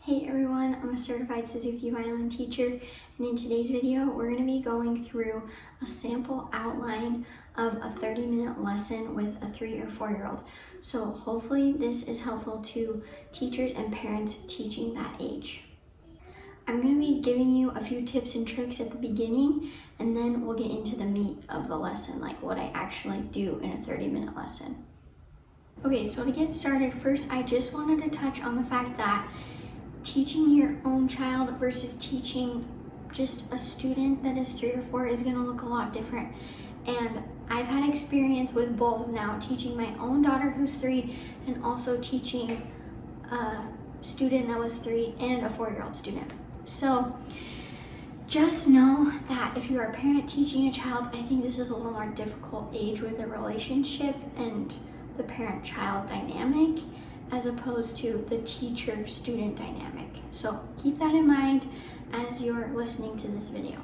Hey everyone, I'm a certified Suzuki Violin teacher, and in today's video we're going to be going through a sample outline of a 30-minute lesson with a 3 or 4-year-old. So hopefully this is helpful to teachers and parents teaching that age. I'm going to be giving you a few tips and tricks at the beginning, and then we'll get into the meat of the lesson, like what I actually do in a 30-minute lesson. Okay, so to get started, first I just wanted to touch on the fact that teaching your own child versus teaching just a student that is 3 or 4 is going to look a lot different. And I've had experience with both now, teaching my own daughter who's 3 and also teaching a student that was 3 and a 4-year-old student. So just know that if you are a parent teaching a child, I think this is a little more difficult age with the relationship and the parent-child dynamic, as opposed to the teacher-student dynamic. So keep that in mind as you're listening to this video.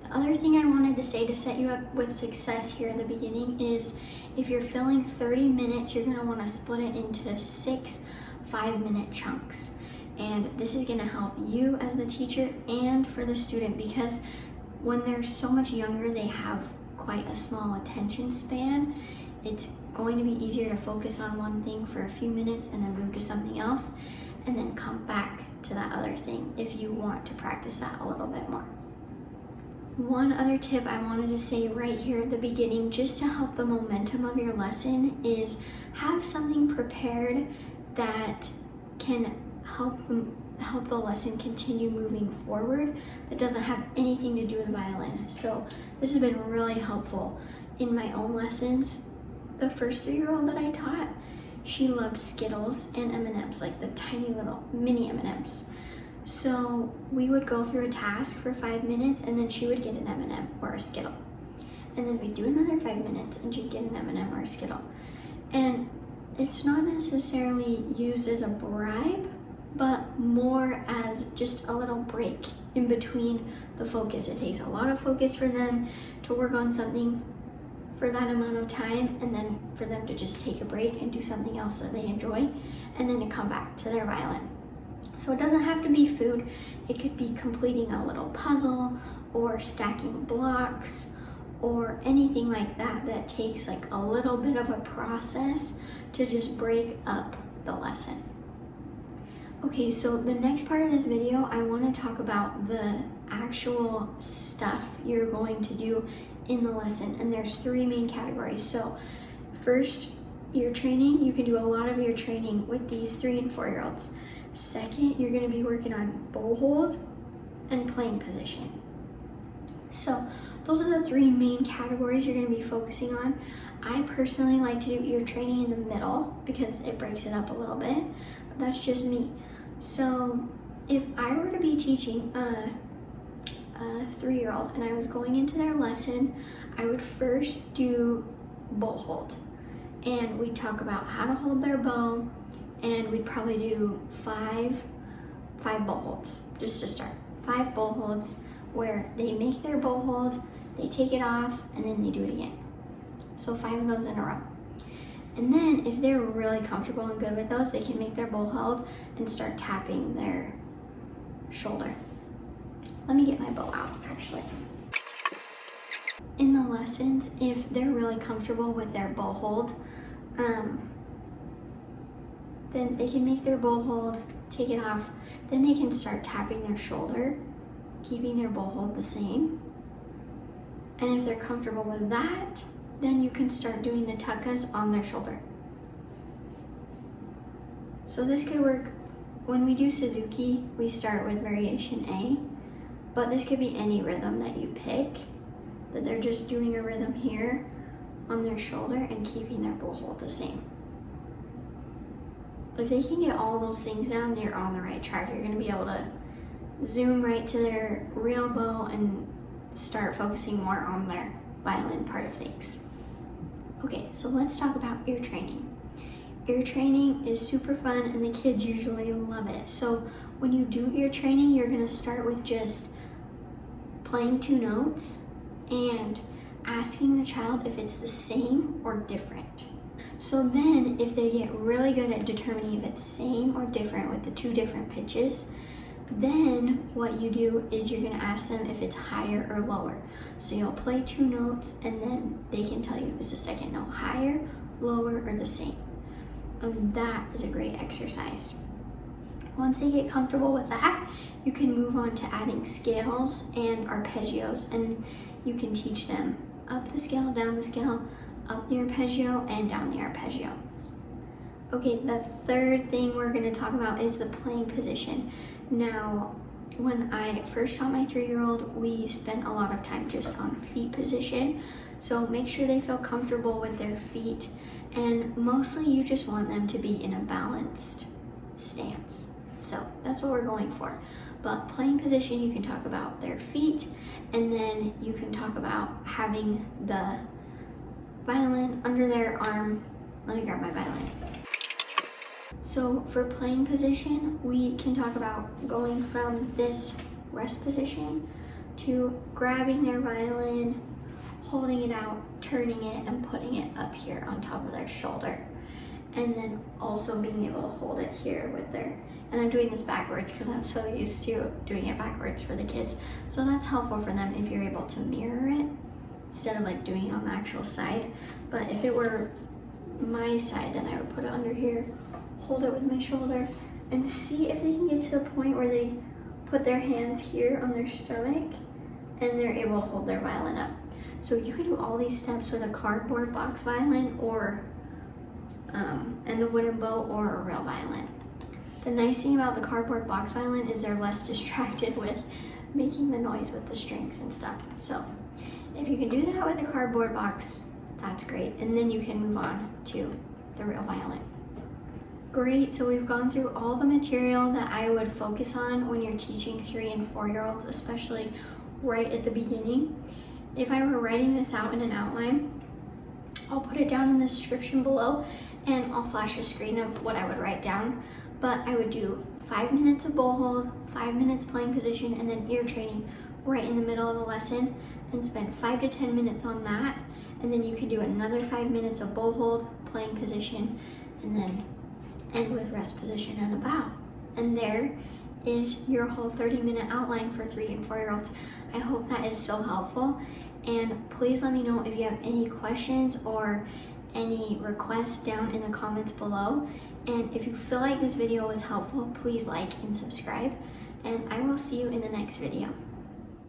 The other thing I wanted to say to set you up with success here in the beginning is if you're filling 30 minutes, you're gonna wanna split it into 6 5-minute chunks. And this is gonna help you as the teacher and for the student, because when they're so much younger, they have quite a small attention span. It's going to be easier to focus on one thing for a few minutes and then move to something else and then come back to that other thing if you want to practice that a little bit more. One other tip I wanted to say right here at the beginning, just to help the momentum of your lesson, is have something prepared that can help the lesson continue moving forward that doesn't have anything to do with violin. So this has been really helpful in my own lessons. The first 3-year-old that I taught, she loved Skittles and M&Ms, like the tiny little mini M&Ms. So we would go through a task for 5 minutes and then she would get an M&M or a Skittle. And then we'd do another 5 minutes and she'd get an M&M or a Skittle. And it's not necessarily used as a bribe, but more as just a little break in between the focus. It takes a lot of focus for them to work on something for that amount of time, and then for them to just take a break and do something else that they enjoy, and then to come back to their violin. So it doesn't have to be food. It could be completing a little puzzle or stacking blocks or anything like that that takes like a little bit of a process to just break up the lesson. Okay, so the next part of this video, I want to talk about the actual stuff you're going to do in the lesson, and there's 3 main categories. So first, your training. You can do a lot of your training with these 3 and 4-year-olds. Second, you're going to be working on bow hold and playing position. So those are the 3 main categories you're going to be focusing on. I personally like to do ear training in the middle because it breaks it up a little bit, but that's just me. So if I were to be teaching a 3-year-old and I was going into their lesson, I would first do bow hold, and we'd talk about how to hold their bow, and we'd probably do 5 bow holds just to start. 5 bow holds where they make their bow hold, they take it off, and then they do it again. So 5 of those in a row. And then if they're really comfortable and good with those, they can make their bow hold and start tapping their shoulder. Let me get my bow out, actually. In the lessons, if they're really comfortable with their bow hold, then they can make their bow hold, take it off, then they can start tapping their shoulder, keeping their bow hold the same. And if they're comfortable with that, then you can start doing the tuckas on their shoulder. So this could work. When we do Suzuki, we start with variation A, but this could be any rhythm that you pick, that they're just doing a rhythm here on their shoulder and keeping their bow hold the same. If they can get all those things down, you're on the right track. You're gonna be able to zoom right to their real bow and start focusing more on their violin part of things. Okay, so let's talk about ear training. Ear training is super fun and the kids usually love it. So when you do ear training, you're gonna start with just playing 2 notes and asking the child if it's the same or different. So then if they get really good at determining if it's same or different with the two different pitches, then what you do is you're gonna ask them if it's higher or lower. So you'll play two notes and then they can tell you if it's the second note higher, lower, or the same. And that is a great exercise. Once they get comfortable with that, you can move on to adding scales and arpeggios, and you can teach them up the scale, down the scale, up the arpeggio, and down the arpeggio. Okay, the third thing we're going to talk about is the playing position. Now, when I first taught my 3-year-old, we spent a lot of time just on feet position. So make sure they feel comfortable with their feet, and mostly you just want them to be in a balanced stance. So that's what we're going for. But playing position, you can talk about their feet, and then you can talk about having the violin under their arm. Let me grab my violin. So for playing position, we can talk about going from this rest position to grabbing their violin, holding it out, turning it, and putting it up here on top of their shoulder. And then also being able to hold it here with their, and I'm doing this backwards because I'm so used to doing it backwards for the kids. So that's helpful for them if you're able to mirror it instead of like doing it on the actual side. But if it were my side, then I would put it under here, hold it with my shoulder, and see if they can get to the point where they put their hands here on their stomach and they're able to hold their violin up. So you can do all these steps with a cardboard box violin or and the wooden bow or a real violin. The nice thing about the cardboard box violin is they're less distracted with making the noise with the strings and stuff. So if you can do that with the cardboard box, that's great. And then you can move on to the real violin. Great, so we've gone through all the material that I would focus on when you're teaching 3 and 4-year-olds, especially right at the beginning. If I were writing this out in an outline, I'll put it down in the description below and I'll flash a screen of what I would write down. But I would do 5 minutes of bow hold, 5 minutes playing position, and then ear training right in the middle of the lesson, and spend 5 to 10 minutes on that. And then you can do another 5 minutes of bow hold, playing position, and then end with rest position and a bow. And there is your whole 30-minute outline for 3 and 4-year-olds. I hope that is so helpful. And please let me know if you have any questions or any requests down in the comments below. And if you feel like this video was helpful, please like and subscribe. And I will see you in the next video.